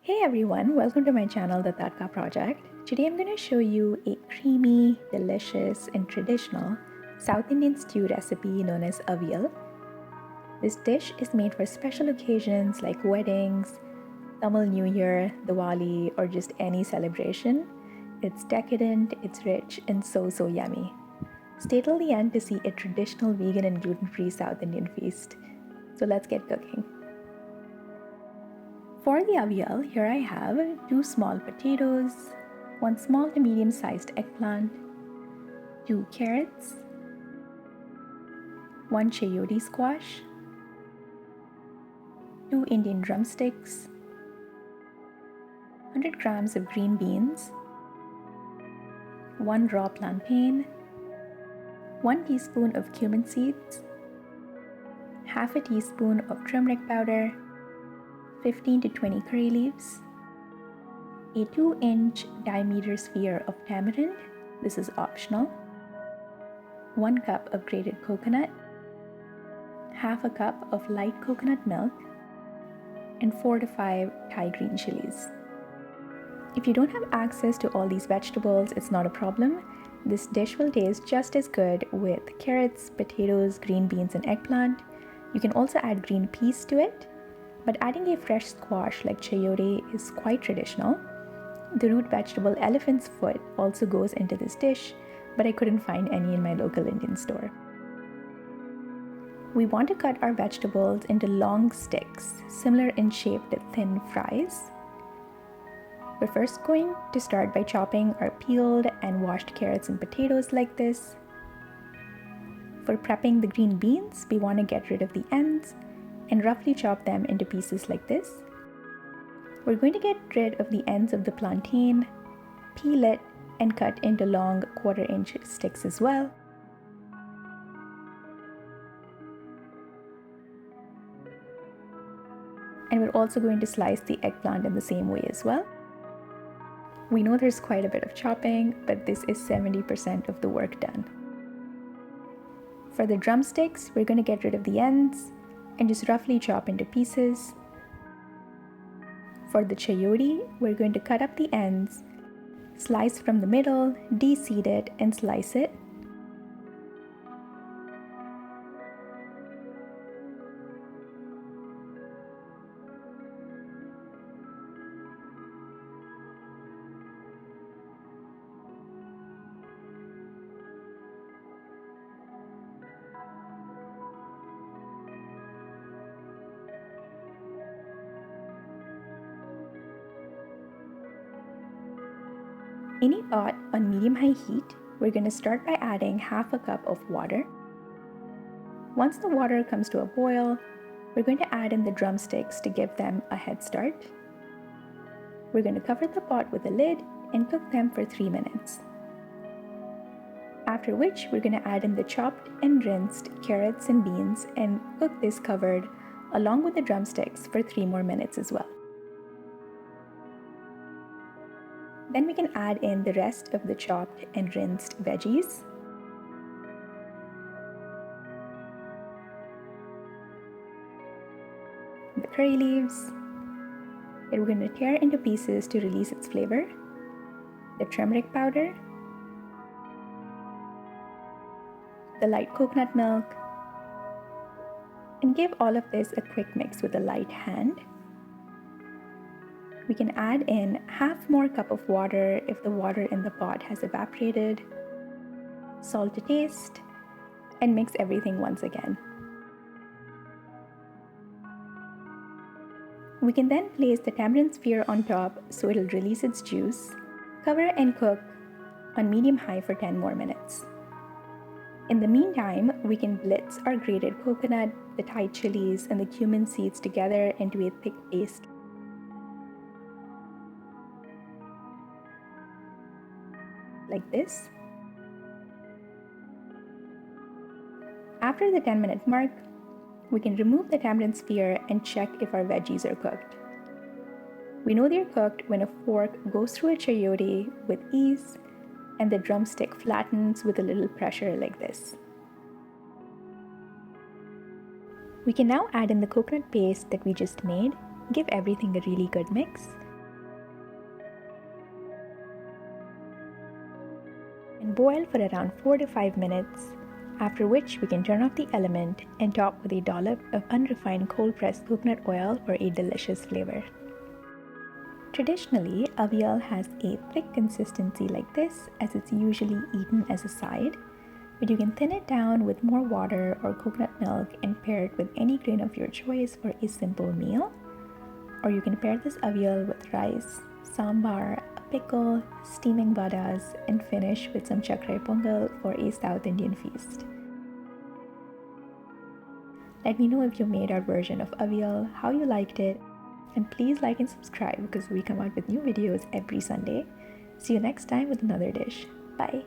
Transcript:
Hey everyone, welcome to my channel, The Tadka Project. Today I'm going to show you a creamy, delicious, and traditional South Indian stew recipe known as Avial. This dish is made for special occasions like weddings, Tamil New Year, Diwali, or just any celebration. It's decadent, it's rich, and so yummy. Stay till the end to see a traditional vegan and gluten-free South Indian feast. So let's get cooking. For the avial, here I have 2 small potatoes, 1 small to medium-sized eggplant, 2 carrots, 1 chayote squash, 2 Indian drumsticks, 100 grams of green beans, 1 raw plantain, 1 teaspoon of cumin seeds, half a teaspoon of turmeric powder, 15 to 20 curry leaves, a 2-inch diameter sphere of tamarind, this is optional, 1 cup of grated coconut, half a cup of light coconut milk, and 4 to 5 Thai green chilies. If you don't have access to all these vegetables, it's not a problem. This dish will taste just as good with carrots, potatoes, green beans, and eggplant. You can also add green peas to it. But adding a fresh squash like chayote is quite traditional. The root vegetable elephant's foot also goes into this dish, but I couldn't find any in my local Indian store. We want to cut our vegetables into long sticks, similar in shape to thin fries. We're first going to start by chopping our peeled and washed carrots and potatoes like this. For prepping the green beans, we want to get rid of the ends and roughly chop them into pieces like this. We're going to get rid of the ends of the plantain, peel it, and cut into long 1/4-inch sticks as well. And we're also going to slice the eggplant in the same way as well. We know there's quite a bit of chopping, but this is 70% of the work done. For the drumsticks, we're going to get rid of the ends and just roughly chop into pieces. For the chayote, we're going to cut up the ends, slice from the middle, de-seed it, and slice it. In a pot on medium-high heat, we're going to start by adding half a cup of water. Once the water comes to a boil, we're going to add in the drumsticks to give them a head start. We're going to cover the pot with a lid and cook them for 3 minutes. After which, we're going to add in the chopped and rinsed carrots and beans and cook this covered along with the drumsticks for 3 more minutes as well. Then we can add in the rest of the chopped and rinsed veggies. The curry leaves. That we're going to tear into pieces to release its flavor. The turmeric powder. The light coconut milk. And give all of this a quick mix with a light hand. We can add in half more cup of water if the water in the pot has evaporated, salt to taste, and mix everything once again. We can then place the tamarind sphere on top so it'll release its juice, cover and cook on medium-high for 10 more minutes. In the meantime, we can blitz our grated coconut, the Thai chilies, and the cumin seeds together into a thick paste. Like this. After the 10-minute mark, we can remove the tamarind sphere and check if our veggies are cooked. We know they're cooked when a fork goes through a chayote with ease and the drumstick flattens with a little pressure like this. We can now add in the coconut paste that we just made, give everything a really good mix, Boil for around 4 to 5 minutes, after which we can turn off the element and top with a dollop of unrefined cold-pressed coconut oil for a delicious flavor. Traditionally, avial has a thick consistency like this as it's usually eaten as a side, but you can thin it down with more water or coconut milk and pair it with any grain of your choice for a simple meal. Or you can pair this avial with rice, sambar, a pickle, steaming vadas, and finish with some chakrai pongal for a South Indian feast. Let me know if you made our version of avial, how you liked it, and please like and subscribe because we come out with new videos every Sunday. See you next time with another dish. Bye.